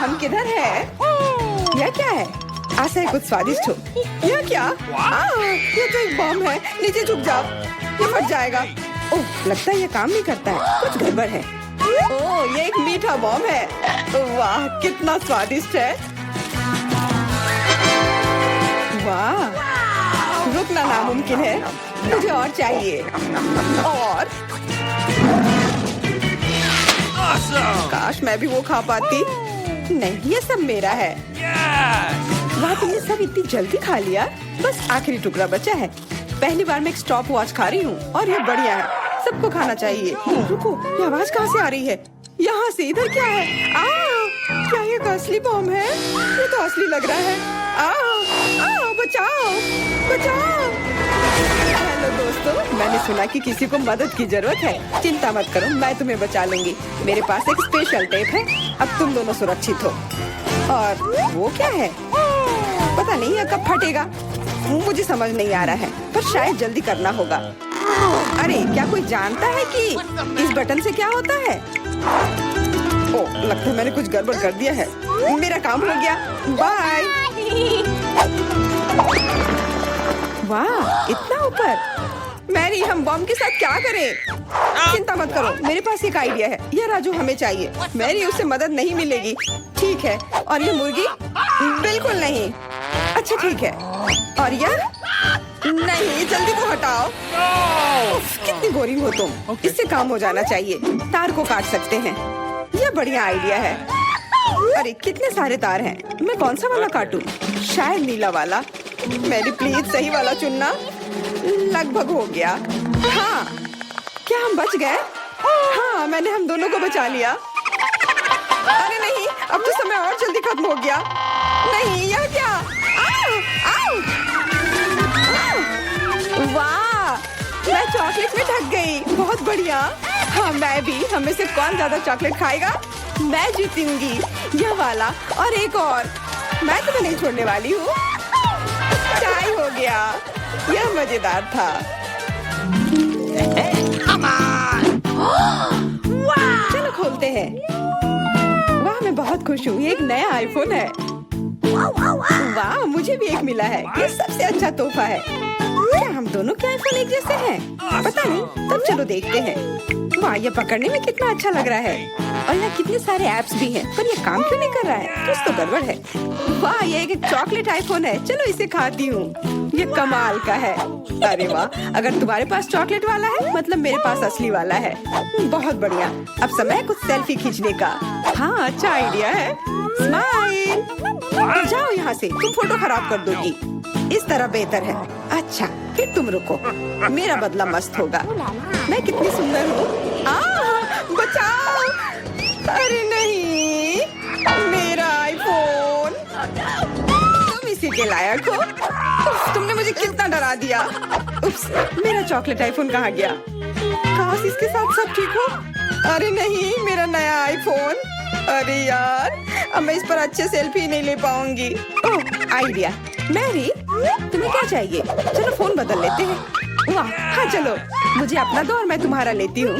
हम किधर है? यह क्या है? आशा है कुछ स्वादिष्ट हो। यह क्या? ये तो एक बम है। नीचे झुक जाओ, ये फट जाएगा। ओह, लगता है ये काम नहीं करता है। कुछ गड़बड़ है। ओह, ये एक मीठा बम है। वाह, कितना स्वादिष्ट है। वाह, रुकना नामुमकिन है। मुझे और चाहिए। और काश मैं भी वो खा पाती। नहीं, ये सब मेरा है। वाह, तुमने सब इतनी जल्दी खा लिया। बस आखिरी टुकड़ा बचा है। पहली बार मैं एक स्टॉप वॉच खा रही हूँ और ये बढ़िया है। सबको खाना चाहिए। रुको, ये आवाज कहाँ से आ रही है? यहाँ से। इधर क्या है? क्या ये असली बम है? ये तो असली लग रहा है। बचाओ, बचाओ। हेलो दोस्तों, मैंने सुना कि किसी को मदद की जरूरत है। चिंता मत करो, मैं तुम्हें बचा लूंगी। मेरे पास एक स्पेशल टेप है। अब तुम दोनों सुरक्षित हो। और वो क्या है? पता नहीं ये कब फटेगा। मुझे समझ नहीं आ रहा है, पर शायद जल्दी करना होगा। अरे, क्या कोई जानता है कि इस बटन से क्या होता है? ओह, लगता है मैंने कुछ गड़बड़ कर दिया है। मेरा काम हो गया। बाय। वाह, इतना ऊपर। मैरी, हम बम के साथ क्या करें? चिंता मत करो, मेरे पास एक आइडिया है। यह राजू हमें चाहिए। मैरी, उससे मदद नहीं मिलेगी। ठीक है। और ये मुर्गी? बिल्कुल नहीं। अच्छा, ठीक है। और यह? नहीं, जल्दी को हटाओ। कितनी बोरिंग हो तुम। इससे काम हो जाना चाहिए। तार को काट सकते हैं। यह बढ़िया आइडिया है। अरे, कितने सारे तार हैं। मैं कौन सा वाला काटूं? शायद नीला वाला। मेरी प्लीज सही वाला चुनना। लगभग हो गया। हाँ, क्या हम बच गए? हाँ, मैंने हम दोनों को बचा लिया। अरे नहीं, अब तो समय और जल्दी खत्म हो गया। नहीं, यह क्या? वाह, मैं चॉकलेट में ढक गई। बहुत बढ़िया। हाँ, मैं भी। हमें से कौन ज्यादा चॉकलेट खाएगा? मैं जीतूंगी। यह वाला और एक और। मैं तुम्हें नहीं छोड़ने वाली हूँ। चाय हो गया। यह मजेदार था। चलो खोलते हैं। वाह, मैं बहुत खुश हूँ। ये एक नया आईफोन है। वाह, मुझे भी एक मिला है। ये सबसे अच्छा तोहफा है। क्या हम दोनों के आईफोन एक जैसे हैं? पता नहीं, तब चलो देखते हैं। वाह, ये पकड़ने में कितना अच्छा लग रहा है। और यहाँ कितने सारे ऐप्स भी हैं, पर ये काम क्यों नहीं कर रहा है? कुछ तो गड़बड़ है। वाह, ये एक चॉकलेट आईफोन है। चलो इसे खाती हूँ। ये कमाल का है। अरे वाह, अगर तुम्हारे पास चॉकलेट वाला है, मतलब मेरे पास असली वाला है। बहुत बढ़िया। अब समय है कुछ सेल्फी खींचने का। हाँ, अच्छा आइडिया है। स्माइल। जाओ यहाँ से, तुम फोटो खराब कर दोगी। इस तरह बेहतर है। अच्छा, फिर तुम रुको। मेरा बदला मस्त होगा। मैं कितनी सुंदर हूँ। बचाओ। अरे नहीं, मेरा आईफोन। तुम इसी के लायक हो। तुमने मुझे कितना डरा दिया। उप्स, मेरा चॉकलेट आईफोन कहाँ गया? काश इसके साथ सब ठीक हो। अरे नहीं, मेरा नया आईफोन। अरे यार, अब मैं इस पर अच्छे सेल्फी नहीं ले पाऊंगी। ओह, आइडिया। मैरी, तुम्हें क्या चाहिए? चलो फोन बदल लेते हैं। वाह, हाँ चलो। मुझे अपना दो और मैं तुम्हारा लेती हूँ।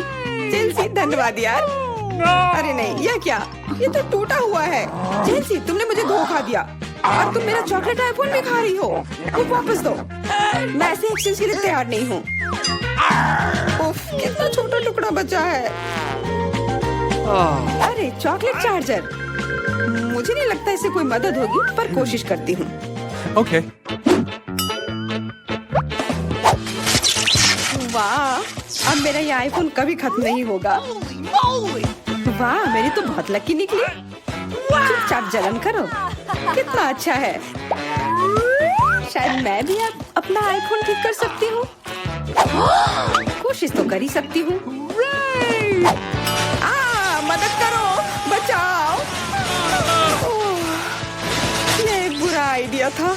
जेलसी, धन्यवाद यार। अरे नहीं, यह क्या? ये तो टूटा हुआ है। जेलसी, तुमने मुझे धोखा दिया और तुम मेरा चॉकलेट आईफोन भी खा रही हो। वो वापस दो। मैं ऐसे एक्सचेंज के लिए तैयार नहीं हूँ। उफ, कितना छोटा टुकड़ा बचा है। अरे, चॉकलेट चार्जर। मुझे नहीं लगता इसे कोई मदद होगी, पर कोशिश करती हूँ। Okay. वाह, अब मेरा ये आईफोन कभी खत्म नहीं होगा। वाह, मेरी तो बहुत लकी निकली। चुपचाप जलन करो। कितना अच्छा है। शायद मैं भी अब अपना आईफोन ठीक कर सकती हूँ। कोशिश तो कर ही सकती हूँ। मदद करो, बचाओ। ये एक बुरा आइडिया था।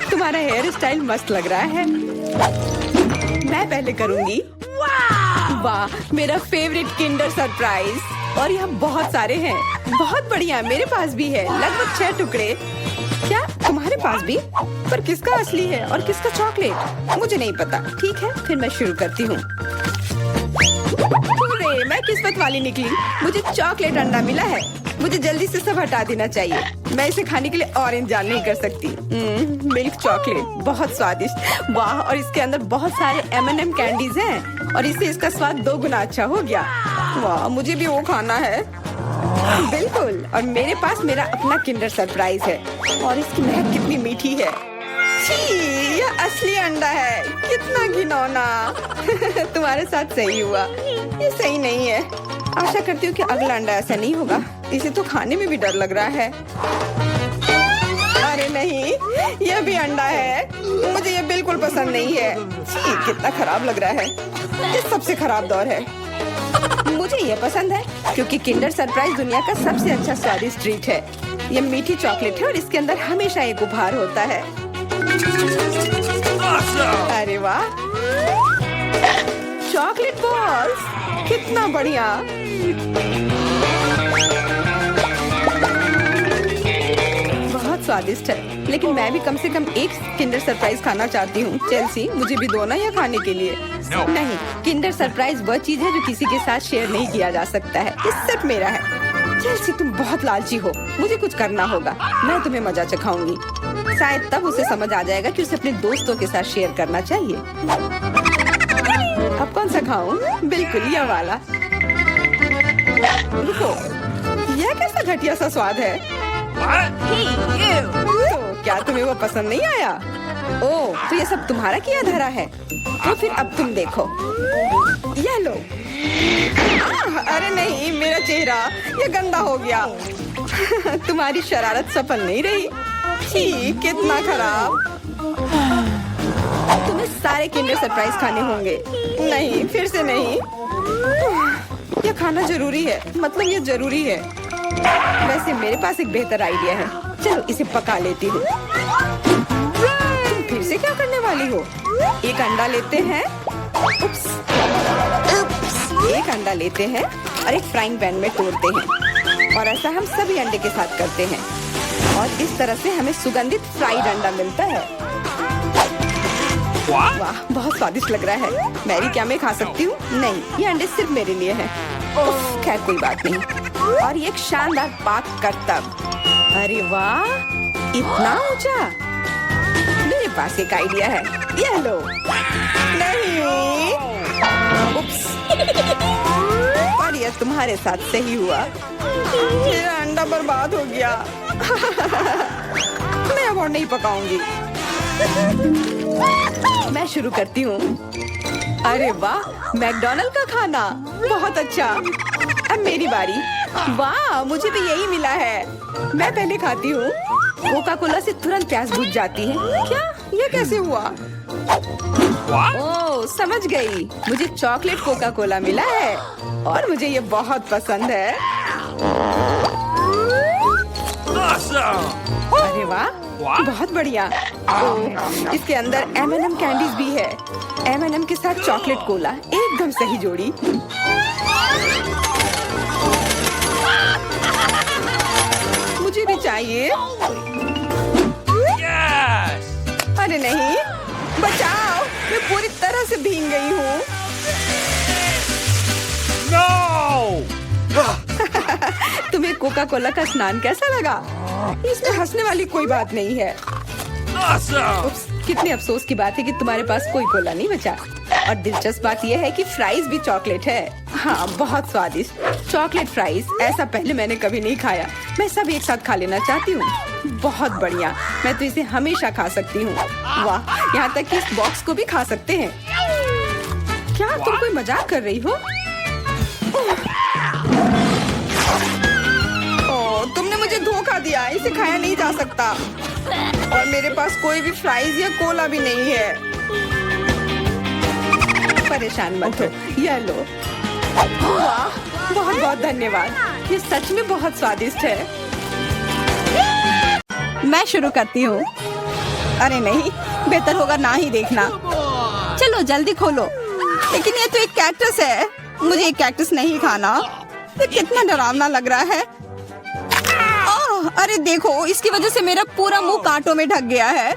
तुम्हारा हेयर स्टाइल मस्त लग रहा है। मैं पहले करूंगी। वाह, मेरा फेवरेट किंडर सरप्राइज। और यहाँ बहुत सारे हैं। बहुत बढ़िया, मेरे पास भी है। लगभग 6 टुकड़े। क्या तुम्हारे पास भी? पर किसका असली है और किसका चॉकलेट? मुझे नहीं पता। ठीक है, फिर मैं शुरू करती हूँ। अरे मैं किस्मत वाली निकली, मुझे चॉकलेट अंडा मिला है। मुझे जल्दी से सब हटा देना चाहिए। मैं इसे खाने के लिए और इंतजार नहीं कर सकती। मिल्क चॉकलेट बहुत स्वादिष्ट, वाह। और इसके अंदर बहुत सारे M&M कैंडीज हैं और इससे इसका स्वाद 2 गुना अच्छा हो गया। वाह, मुझे भी वो खाना है। बिल्कुल, और मेरे पास मेरा अपना किंडर सरप्राइज है और इसकी महक कितनी मीठी है। छी, यह असली अंडा है, कितना घिनौना। तुम्हारे साथ सही हुआ, ये सही नहीं है। आशा करती हूँ कि अगला अंडा ऐसा नहीं होगा। इसे तो खाने में भी डर लग रहा है। अरे नहीं, यह भी अंडा है। मुझे ये बिल्कुल पसंद नहीं है। छी, कितना खराब लग रहा है। ये सबसे खराब दौर है। मुझे ये पसंद है क्योंकि किंडर सरप्राइज दुनिया का सबसे अच्छा स्वादिष्ट ट्रीट है। ये मीठी चॉकलेट है और इसके अंदर हमेशा एक उपहार होता है। अरे वाह, चॉकलेट बॉल्स, कितना बढ़िया। बहुत स्वादिष्ट है, लेकिन मैं भी कम से कम एक किंडर सरप्राइज खाना चाहती हूँ। चेल्सी, मुझे भी दो ना यह खाने के लिए। नहीं, किंडर सरप्राइज वह चीज है जो किसी के साथ शेयर नहीं किया जा सकता है। ये सिर्फ मेरा है। चेल्सी, तुम बहुत लालची हो। मुझे कुछ करना होगा। मैं तुम्हें मजा चखाऊंगी। शायद तब उसे समझ आ जाएगा कि उसे अपने दोस्तों के साथ शेयर करना चाहिए। अब कौन सा खाऊं? बिल्कुल यह वाला। रुको, यह कैसा घटिया सा स्वाद है। तो क्या तुम्हें वो पसंद नहीं आया? ओह, तो ये सब तुम्हारा किया धरा है। तो फिर अब तुम देखो, यह लो। अरे नहीं, मेरा चेहरा ये गंदा हो गया। तुम्हारी शरारत सफल नहीं रही। छी, कितना खराब। तुम्हें सारे किंडर सरप्राइज खाने होंगे। नहीं, फिर से नहीं। यह खाना जरूरी है, मतलब ये जरूरी है। वैसे मेरे पास एक बेहतर आइडिया है। चलो इसे पका लेती हूँ। तुम फिर से क्या करने वाली हो? एक अंडा लेते हैं। उप्स, एक अंडा लेते हैं और एक फ्राइंग पैन में तोड़ते हैं और ऐसा हम सभी अंडे के साथ करते हैं और इस तरह से हमें सुगंधित फ्राइड अंडा मिलता है। वाह, बहुत स्वादिष्ट लग रहा है। मैरी, क्या मैं खा सकती हूँ? नहीं, ये अंडे सिर्फ मेरे लिए हैं। खैर कोई बात नहीं। और ये एक शानदार पाक करतब। अरे वाह, इतना ऊंचा। मेरे पास एक आइडिया है। ये लो। नहीं, उप्स। पर यह तुम्हारे साथ सही हुआ। मेरा अंडा बर्बाद हो गया। मैं अब और नहीं पकाऊंगी। मैं शुरू करती हूँ। अरे वाह, मैकडॉनल्ड का खाना, बहुत अच्छा। अब मेरी बारी। वाह, मुझे भी यही मिला है। मैं पहले खाती हूँ। कोका कोला से तुरंत प्यास बुझ जाती है। क्या, ये कैसे हुआ? ओह, समझ गई। मुझे चॉकलेट कोका कोला मिला है और मुझे ये बहुत पसंद है। अरे वाह, बहुत बढ़िया। ओह, इसके अंदर M&M कैंडीज भी है। M&M के साथ चॉकलेट कोला, एकदम सही जोड़ी। मुझे भी चाहिए। अरे नहीं, बचाओ, मैं पूरी तरह से भीग गई हूँ। तुम्हें कोका कोला का स्नान कैसा लगा? इसमें हंसने वाली कोई बात नहीं है। उप्स, कितने अफसोस की बात है कि तुम्हारे पास कोई कोला नहीं बचा। और दिलचस्प बात यह है कि फ्राइज भी चॉकलेट है। हाँ, बहुत स्वादिष्ट चॉकलेट फ्राइज। ऐसा पहले मैंने कभी नहीं खाया। मैं सब एक साथ खा लेना चाहती हूँ। बहुत बढ़िया, मैं तो इसे हमेशा खा सकती हूँ। वाह, यहाँ तक कि इस बॉक्स को भी खा सकते हैं। क्या तुम कोई मजाक कर रही हो? ओह, तुमने मुझे धोखा दिया। इसे खाया नहीं जा सकता और मेरे पास कोई भी फ्राइज या कोला भी नहीं है। परेशान मत हो, यह लो। वाह, बहुत बहुत धन्यवाद। ये सच में बहुत स्वादिष्ट है। मैं शुरू करती हूँ। अरे नहीं, बेहतर होगा ना ही देखना। चलो जल्दी खोलो। लेकिन ये तो एक कैक्टस है। मुझे एक कैक्टस नहीं खाना। ये कितना डरावना लग रहा है। ओह, अरे देखो, इसकी वजह से मेरा पूरा मुंह कांटों में ढक गया है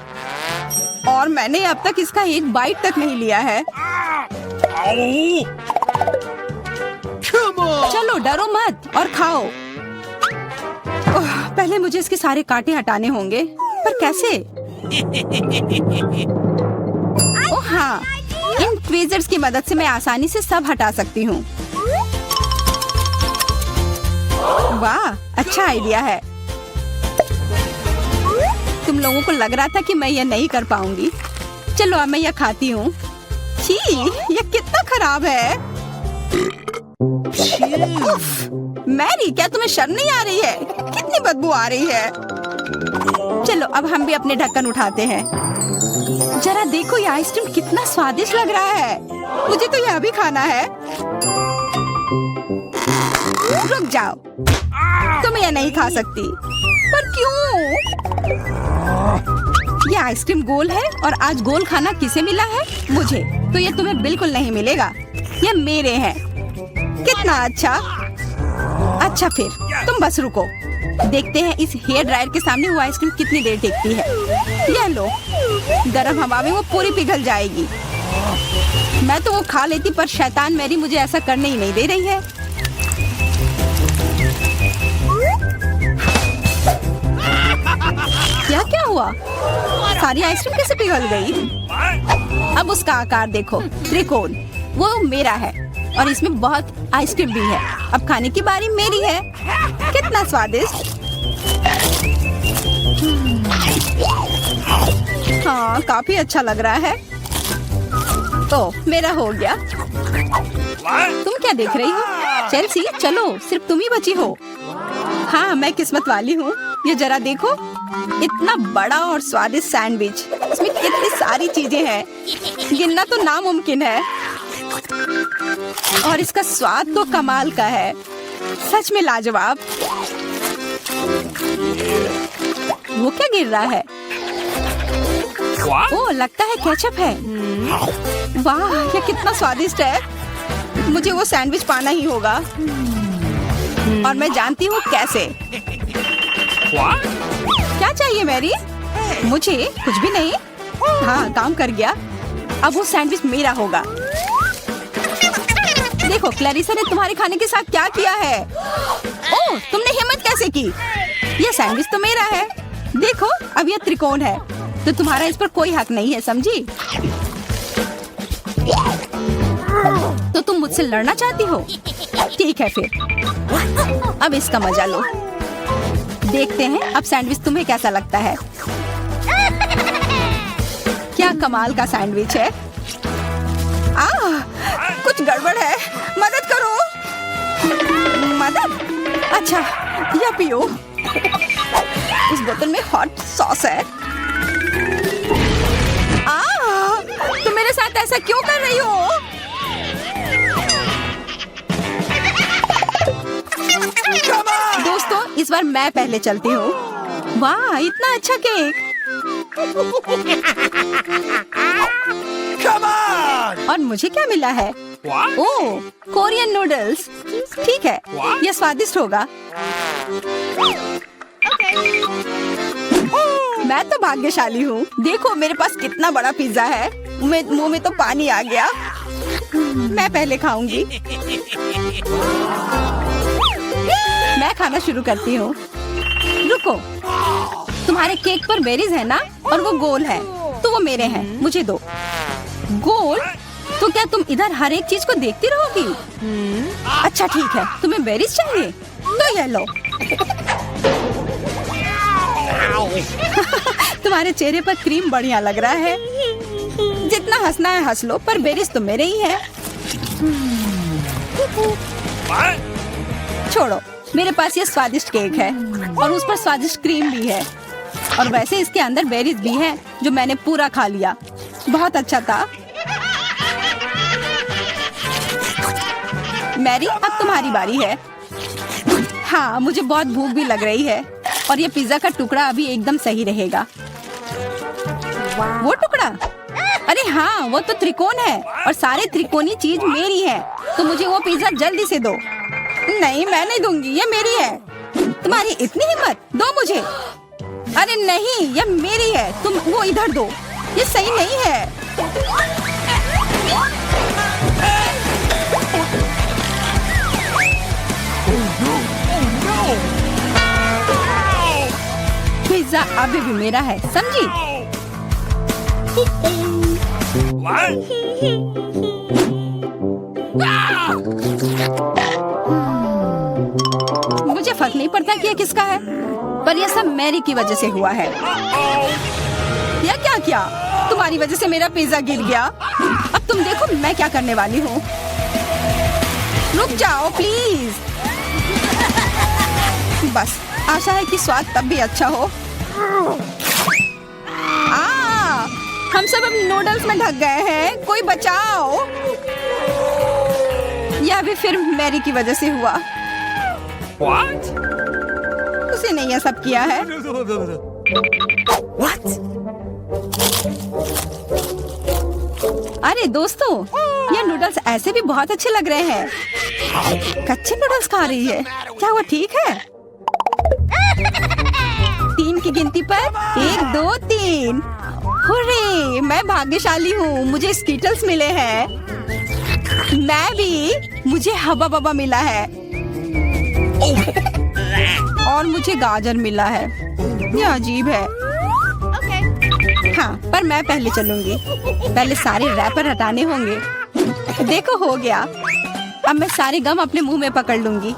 और मैंने अब तक इसका एक बाइट तक नहीं लिया है। चलो डरो मत और खाओ। पहले मुझे इसके सारे कांटे हटाने होंगे, पर कैसे? ओह हाँ, इन ट्वीजर्स की मदद से मैं आसानी से सब हटा सकती हूँ। वाह, अच्छा आइडिया है। तुम लोगों को लग रहा था कि मैं यह नहीं कर पाऊंगी। चलो अब मैं यह खाती हूँ। छी, यह कितना खराब है। मैरी, क्या तुम्हें शर्म नहीं आ रही है? कितनी बदबू आ रही है। चलो अब हम भी अपने ढक्कन उठाते हैं। जरा देखो ये आइसक्रीम कितना स्वादिष्ट लग रहा है। मुझे तो यह भी खाना है। रुक जाओ, तुम यह नहीं खा सकती। पर क्यों? ये आइसक्रीम गोल है और आज गोल खाना किसे मिला है? मुझे। तो ये तुम्हें बिल्कुल नहीं मिलेगा। ये मेरे हैं। कितना अच्छा। अच्छा फिर तुम बस रुको, देखते हैं इस हेयर ड्रायर के सामने वो आइसक्रीम कितनी देर टिकती है। यह लो, गर्म हवा में वो पूरी पिघल जाएगी। मैं तो वो खा लेती, पर शैतान मैरी मुझे ऐसा करने ही नहीं दे रही है। क्या क्या हुआ? सारी आइसक्रीम कैसे पिघल गई? अब उसका आकार देखो, त्रिकोण। वो मेरा है और इसमें बहुत आइसक्रीम भी है। अब खाने की बारी मेरी है। कितना स्वादिष्ट। हाँ, काफी अच्छा लग रहा है। तो मेरा हो गया। तुम क्या देख रही हो? चेल्सी, चलो, सिर्फ तुम ही बची हो। हाँ, मैं किस्मत वाली हूँ। ये जरा देखो, इतना बड़ा और स्वादिष्ट सैंडविच। इसमें कितनी सारी चीजें हैं, गिनना तो नामुमकिन है। और इसका स्वाद तो कमाल का है, सच में लाजवाब। वो क्या गिर रहा है? ओह, लगता है केचप है। वाह, ये कितना स्वादिष्ट है। मुझे वो सैंडविच पाना ही होगा। और मैं जानती हूँ कैसे। क्या चाहिए मैरी? मुझे कुछ भी नहीं। हाँ, काम कर गया। अब वो सैंडविच मेरा होगा। देखो, क्लैरिसा ने तुम्हारे खाने के साथ क्या किया है। ओह, तुमने हिम्मत कैसे की? ये सैंडविच तो मेरा है। देखो, अब यह त्रिकोण है, तो तुम्हारा इस पर कोई हक नहीं है, समझी? तो तुम मुझसे लड़ना चाहती हो? ठीक है फिर, अब इसका मजा लो। देखते हैं अब सैंडविच तुम्हें कैसा लगता है। क्या कमाल का सैंडविच है। कुछ गड़बड़ है, मदद करो। मदद? अच्छा, या पियो। उस बोतल में हॉट सॉस है। तुम मेरे साथ ऐसा क्यों कर रही हो? दोस्तों, इस बार मैं पहले चलती हूँ। वाह, इतना अच्छा केक। और मुझे क्या मिला है? ओह, कोरियन नूडल्स। ठीक है, यह स्वादिष्ट होगा। मैं तो भाग्यशाली हूँ। देखो, मेरे पास कितना बड़ा पिज्जा है। मुंह में तो पानी आ गया। मैं पहले खाऊंगी। मैं खाना शुरू करती हूँ। रुको, तुम्हारे केक पर बेरीज है ना, और वो गोल है, तो वो मेरे हैं। मुझे दो। गोल? तो क्या तुम इधर हर एक चीज को देखती रहोगी? अच्छा ठीक है, तुम्हें बेरीज चाहिए तो ये लो। तुम्हारे चेहरे पर क्रीम बढ़िया लग रहा है। जितना हंसना है हंस लो, पर बेरीज तो मेरे ही है। छोड़ो, मेरे पास ये स्वादिष्ट केक है और उस पर स्वादिष्ट क्रीम भी है। और वैसे इसके अंदर बेरीज भी है, जो मैंने पूरा खा लिया। बहुत अच्छा था। मैरी, अब तुम्हारी बारी है। हाँ, मुझे बहुत भूख भी लग रही है और ये पिज्जा का टुकड़ा अभी एकदम सही रहेगा। वो टुकड़ा? अरे हाँ, वो तो त्रिकोण है और सारे त्रिकोणी चीज मेरी है, तो मुझे वो पिज्जा जल्दी से दो। नहीं, मैं नहीं दूंगी, ये मेरी है। तुम्हारी इतनी हिम्मत, दो मुझे। अरे नहीं, ये मेरी है, तुम वो इधर दो। ये सही नहीं है। पिज्जा अभी भी मेरा है, समझी? मुझे फर्क नहीं पड़ता कि ये किसका है, पर यह सब मैरी की वजह से हुआ है। या क्या किया? तुम्हारी वजह से मेरा पिज्जा गिर गया। अब तुम देखो मैं क्या करने वाली हूँ। रुक जाओ प्लीज। बस आशा है कि स्वाद तब भी अच्छा हो। हम सब अब नूडल्स में ढक गए हैं, कोई बचाओ। यह भी फिर मैरी की वजह से हुआ। What? उसे नहीं यह सब किया है। What? अरे दोस्तों, ये नूडल्स ऐसे भी बहुत अच्छे लग रहे हैं। कच्चे नूडल्स खा रही है, क्या वो ठीक है? 3 की गिनती पर 1, 2, 3। हुर्रे, मैं भाग्यशाली हूँ, मुझे स्कीटल्स मिले हैं। मैं भी, मुझे हबा बबा मिला है। और मुझे गाजर मिला है। यह अजीब है। हाँ, पर मैं पहले चलूंगी। पहले सारे रैपर हटाने होंगे। देखो हो गया। अब मैं सारे गम अपने मुंह में पकड़ लूंगी।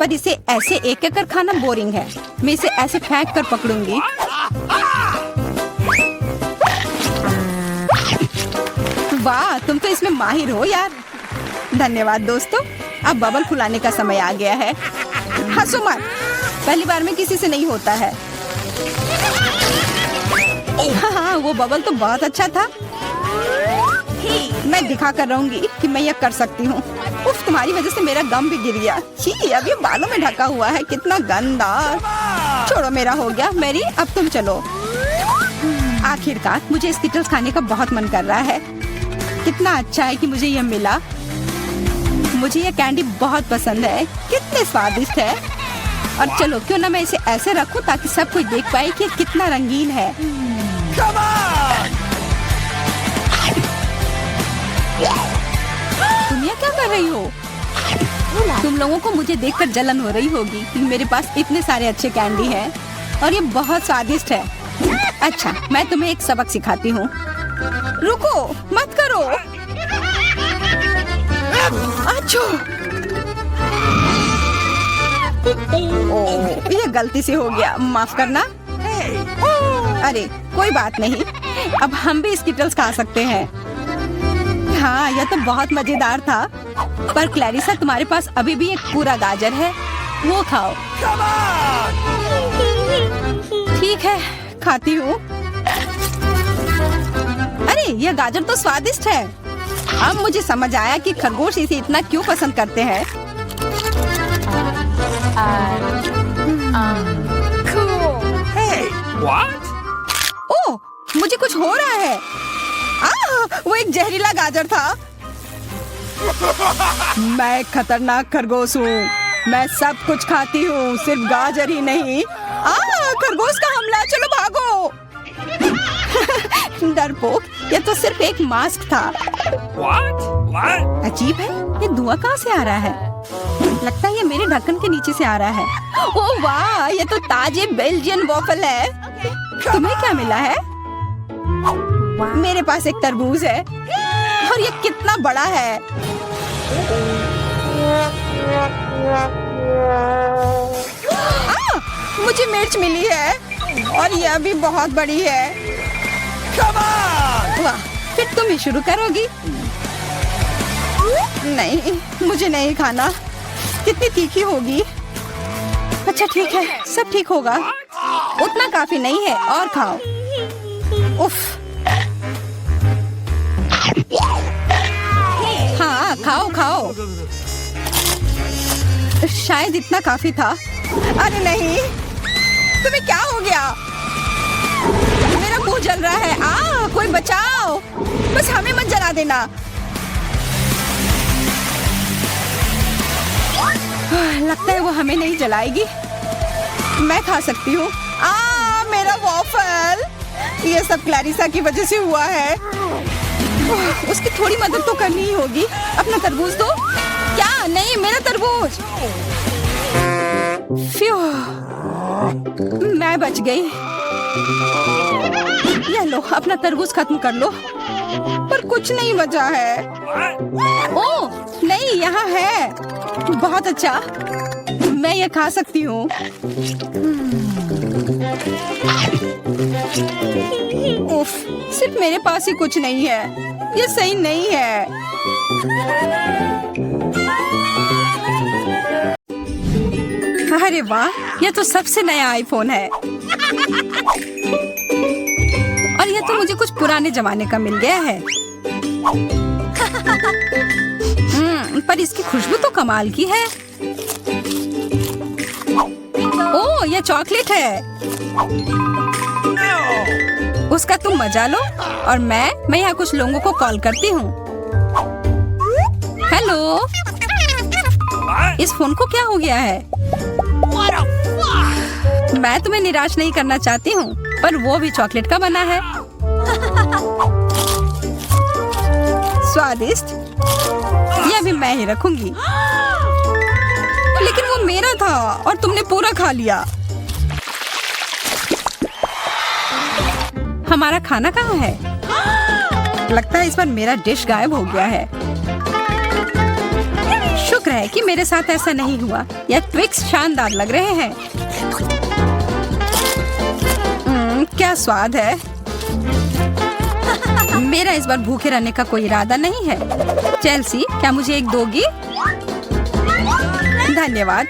पर इसे ऐसे एक एक कर खाना बोरिंग है। मैं इसे ऐसे फेंक कर पकड़ूंगी। वाह, तुम तो इसमें माहिर हो यार। धन्यवाद दोस्तों। अब बबल फुलाने का समय आ गया है। हंसो मत, पहली बार में किसी से नहीं होता है। हाँ, वो बबल तो बहुत अच्छा था। मैं दिखा कर रहूंगी कि मैं यह कर सकती हूँ। उफ, तुम्हारी वजह से मेरा गम भी गिर गया। छी, अब ये बालों में ढका हुआ है, कितना गंदा। छोड़ो, मेरा हो गया। मैरी, अब तुम चलो। आखिरकार मुझे स्कीटल्स खाने का बहुत मन कर रहा है। कितना अच्छा है कि मुझे यह मिला। मुझे यह कैंडी बहुत पसंद है। कितने स्वादिष्ट है। और चलो, क्यों ना मैं इसे ऐसे रखूं ताकि सब कोई देख पाए कि कितना रंगीन है। तुम ये क्या कर रही हो? तुम लोगों को मुझे देखकर जलन हो रही होगी कि मेरे पास इतने सारे अच्छे कैंडी हैं और ये बहुत स्वादिष्ट है। अच्छा, मैं तुम्हें एक सबक सिखाती हूँ। रुको, मत करो। अच्छो। ओह, ये गलती से हो गया, माफ करना। अरे कोई बात नहीं, अब हम भी स्कीटल्स खा सकते हैं। हाँ, यह तो बहुत मजेदार था। पर क्लैरिसा, तुम्हारे पास अभी भी एक पूरा गाजर है, वो खाओ। ठीक है, खाती हूँ। अरे यह गाजर तो स्वादिष्ट है। अब मुझे समझ आया कि खरगोश इसे इतना क्यों पसंद करते हैं। ओह, मुझे कुछ हो रहा है। वो एक जहरीला गाजर था। मैं एक खतरनाक खरगोश हूँ। मैं सब कुछ खाती हूँ, सिर्फ गाजर ही नहीं। खरगोश का हमला, चलो भागो। डरपोक, ये तो सिर्फ एक मास्क था। What? अजीब है, ये धुआं कहाँ से आ रहा है? लगता है ये मेरे ढक्कन के नीचे से आ रहा है। ओह वाह, ये तो ताजे बेल्जियन वॉफल है। तुम्हें क्या मिला है? मेरे पास एक तरबूज है और ये कितना बड़ा है। मुझे मिर्च मिली है और यह भी बहुत बड़ी है। वाह, फिर तुम ही शुरू करोगी? नहीं, मुझे नहीं खाना। कितनी तीखी होगी। अच्छा ठीक है, सब ठीक होगा। उतना काफी नहीं है, और खाओ। उफ। हाँ, खाओ खाओ। शायद इतना काफी था। अरे नहीं, तुम्हें क्या हो गया? मेरा मुंह जल रहा है। कोई बचाओ, बस हमें मत जला देना। लगता है वो हमें नहीं जलाएगी। मैं खा सकती हूँ। मेरा वॉफल। ये सब क्लैरिसा की वजह से हुआ है। उसकी थोड़ी मदद तो करनी ही होगी। अपना तरबूज दो। क्या? नहीं, मेरा तरबूज। फ्यू, मैं बच गई। ये लो, अपना तरबूज खत्म कर लो। पर कुछ नहीं बचा है। ओह नहीं, यहाँ है। बहुत अच्छा, मैं ये खा सकती हूँ। उफ, सिर्फ मेरे पास ही कुछ नहीं है। ये सही नहीं है। अरे वाह, ये तो सबसे नया आईफोन है। और ये तो मुझे कुछ पुराने जमाने का मिल गया है। पर इसकी खुशबू तो कमाल की है। ओह, ये चॉकलेट है। उसका तुम मजा लो और मैं यहाँ कुछ लोगों को कॉल करती हूँ। हेलो, इस फोन को क्या हो गया है? मैं तुम्हें निराश नहीं करना चाहती हूँ, पर वो भी चॉकलेट का बना है। स्वादिष्ट, ये भी मैं ही रखूंगी। लेकिन वो मेरा था और तुमने पूरा खा लिया। हमारा खाना कहाँ है? लगता है इस बार मेरा डिश गायब हो गया है। शुक्र है कि मेरे साथ ऐसा नहीं हुआ। यह ट्विक्स शानदार लग रहे हैं। क्या स्वाद है। मेरा इस बार भूखे रहने का कोई इरादा नहीं है। चेल्सी, क्या मुझे एक दोगी? धन्यवाद।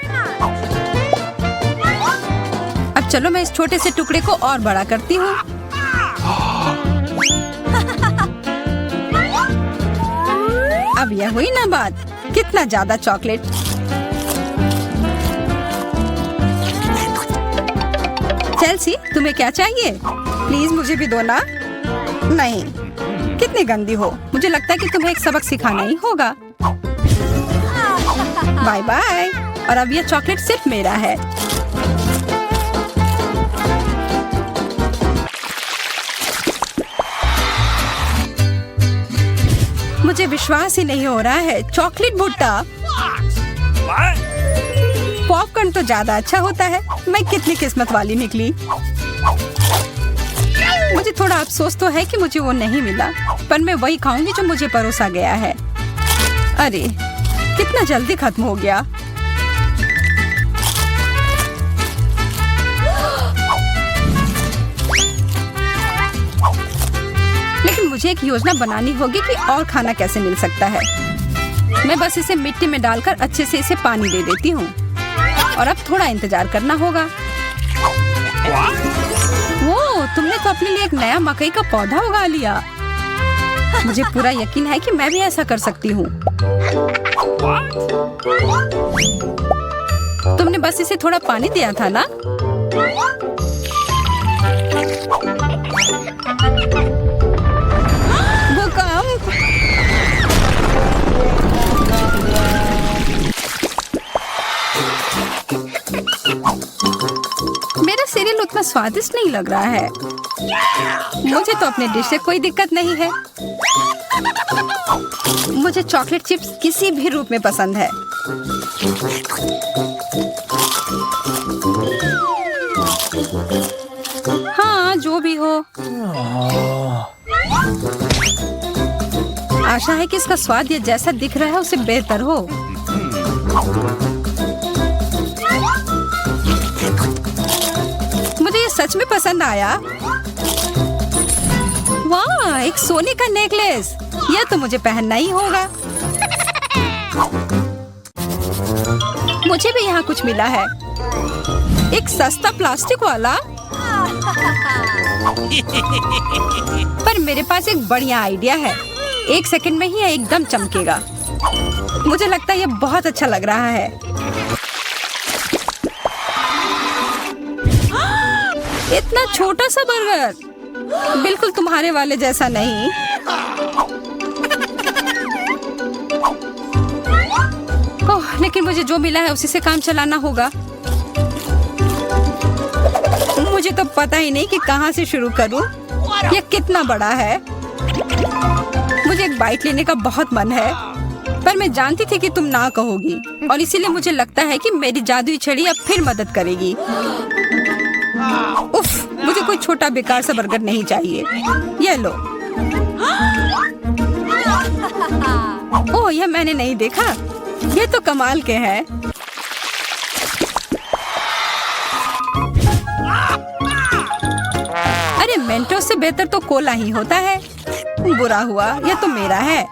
अब चलो मैं इस छोटे से टुकड़े को और बड़ा करती हूँ। अब यह हुई ना बात। कितना ज्यादा चॉकलेट। चेल्सी, तुम्हें क्या चाहिए? प्लीज मुझे भी दो ना। नहीं, कितनी गंदी हो। मुझे लगता है कि तुम्हें एक सबक सिखाना ही होगा। Bye bye. और अब यह चॉकलेट सिर्फ मेरा है। मुझे विश्वास ही नहीं हो रहा है। चॉकलेट भुट्टा। पॉपकॉर्न तो ज्यादा अच्छा होता है। मैं कितनी किस्मत वाली निकली। मुझे थोड़ा अफसोस तो है कि मुझे वो नहीं मिला, पर मैं वही खाऊंगी जो मुझे परोसा गया है। अरे, कितना जल्दी खत्म हो गया। लेकिन मुझे एक योजना बनानी होगी कि और खाना कैसे मिल सकता है। मैं बस इसे मिट्टी में डालकर अच्छे से इसे पानी दे देती हूँ। और अब थोड़ा इंतजार करना होगा। वो, तुमने तो अपने लिए एक नया मकई का पौधा उगा लिया। मुझे पूरा यकीन है कि मैं भी ऐसा कर सकती हूँ। तुमने बस इसे थोड़ा पानी दिया था ना? भूकंप। मेरा सीरियल उतना स्वादिष्ट नहीं लग रहा है। मुझे तो अपने डिश से कोई दिक्कत नहीं है। मुझे चॉकलेट चिप्स किसी भी रूप में पसंद है। हाँ, जो भी हो। आशा है कि इसका स्वाद ये जैसा दिख रहा है उससे बेहतर हो। मुझे ये सच में पसंद आया। वाह, एक सोने का नेकलेस। यह तो मुझे पहनना ही होगा। मुझे भी यहाँ कुछ मिला है। एक सस्ता प्लास्टिक वाला। पर मेरे पास एक बढ़िया आइडिया है। 1 सेकंड में ही एकदम चमकेगा। मुझे लगता है ये बहुत अच्छा लग रहा है। इतना छोटा सा बर्गर, बिल्कुल तुम्हारे वाले जैसा नहीं। ओह, लेकिन मुझे जो मिला है उसी से काम चलाना होगा। मुझे तो पता ही नहीं कि कहाँ से शुरू करूं। यह कितना बड़ा है। मुझे एक बाइट लेने का बहुत मन है। पर मैं जानती थी कि तुम ना कहोगी और इसीलिए मुझे लगता है कि मेरी जादुई छड़ी अब फिर मदद करेगी। उफ, मुझे कोई छोटा बेकार सा बर्गर नहीं चाहिए। ये लो। ओह, यह मैंने नहीं देखा। ये तो कमाल के हैं। अरे मेंटोस से बेहतर तो कोला ही होता है। बुरा हुआ, यह तो मेरा है।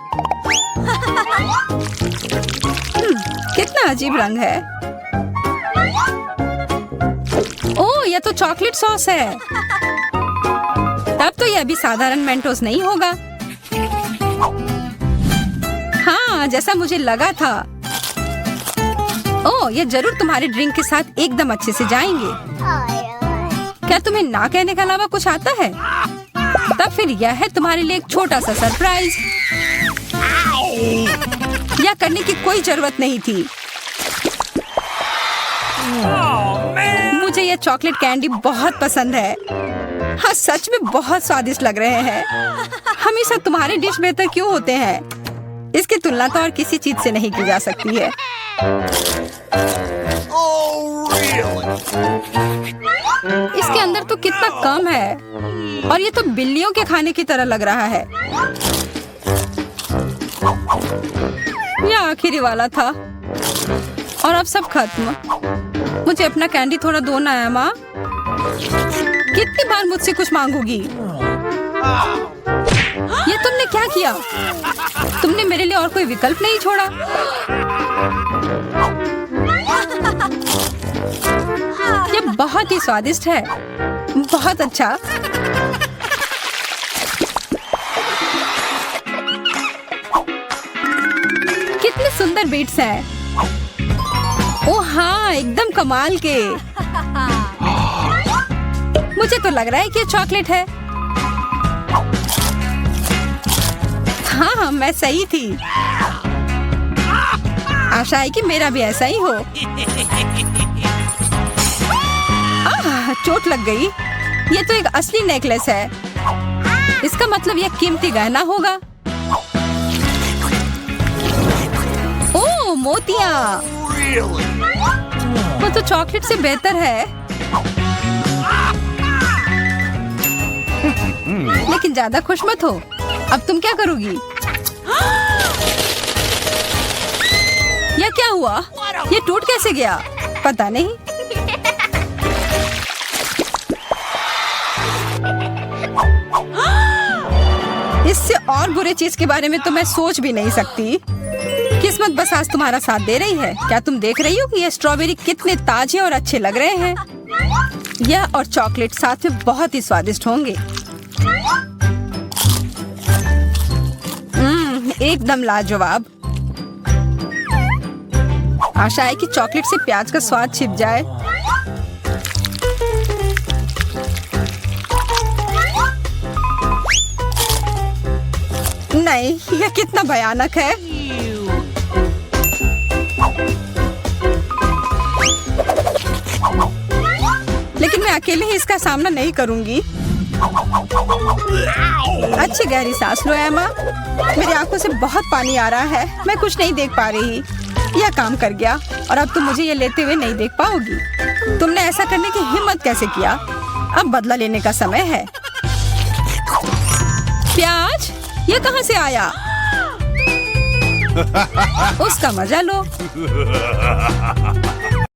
कितना अजीब रंग है। ओह, यह तो चॉकलेट सॉस है। तब तो यह भी साधारण मेंटोस नहीं होगा। हाँ, जैसा मुझे लगा था। ओह, यह जरूर तुम्हारे ड्रिंक के साथ एकदम अच्छे से जाएंगे। क्या तुम्हें ना कहने के अलावा कुछ आता है? तब फिर यह है तुम्हारे लिए एक छोटा सा सरप्राइज। यह करने की कोई जरूरत नहीं थी। मुझे यह चॉकलेट कैंडी बहुत पसंद है। हाँ, सच में बहुत स्वादिष्ट लग रहे हैं। हमेशा तुम्हारे डिश बेहतर क्यों होते हैं? इसकी तुलना तो और किसी चीज से नहीं की जा सकती है। इसके अंदर तो कितना कम है और ये तो बिल्लियों के खाने की तरह लग रहा है। यह आखिरी वाला था और अब सब खत्म। मुझे अपना कैंडी थोड़ा दो ना है माँ। कितनी बार मुझसे कुछ मांगोगी? ये तुमने क्या किया? तुमने मेरे लिए और कोई विकल्प नहीं छोड़ा। ये बहुत ही स्वादिष्ट है। बहुत अच्छा। कितने सुंदर बीट्स हैं। ओह हाँ, एकदम कमाल के। मुझे तो लग रहा है कि ये चॉकलेट है। हाँ, मैं सही थी। आशा है कि मेरा भी ऐसा ही हो। चोट लग गई। ये तो एक असली नेकलेस है। इसका मतलब यह कीमती गहना होगा। ओह, मोतियाँ। वो तो चॉकलेट से बेहतर है। लेकिन ज्यादा खुश मत हो। अब तुम क्या करोगी? यह क्या हुआ? यह टूट कैसे गया? पता नहीं। इससे और बुरे चीज के बारे में तो मैं सोच भी नहीं सकती। किस्मत बस आज तुम्हारा साथ दे रही है। क्या तुम देख रही हो कि ये स्ट्रॉबेरी कितने ताजे और अच्छे लग रहे हैं? यह और चॉकलेट साथ में बहुत ही स्वादिष्ट होंगे। एकदम लाजवाब। आशा है कि चॉकलेट से प्याज का स्वाद छिप जाए। नहीं, यह कितना भयानक है। लेकिन मैं अकेले ही इसका सामना नहीं करूंगी। अच्छी गहरी सांस लो एमा। मेरी आंखों से बहुत पानी आ रहा है। मैं कुछ नहीं देख पा रही। यह काम कर गया और अब तुम मुझे ये लेते हुए नहीं देख पाओगी। तुमने ऐसा करने की हिम्मत कैसे किया? अब बदला लेने का समय है। प्याज, ये कहाँ से आया? उसका मजा लो।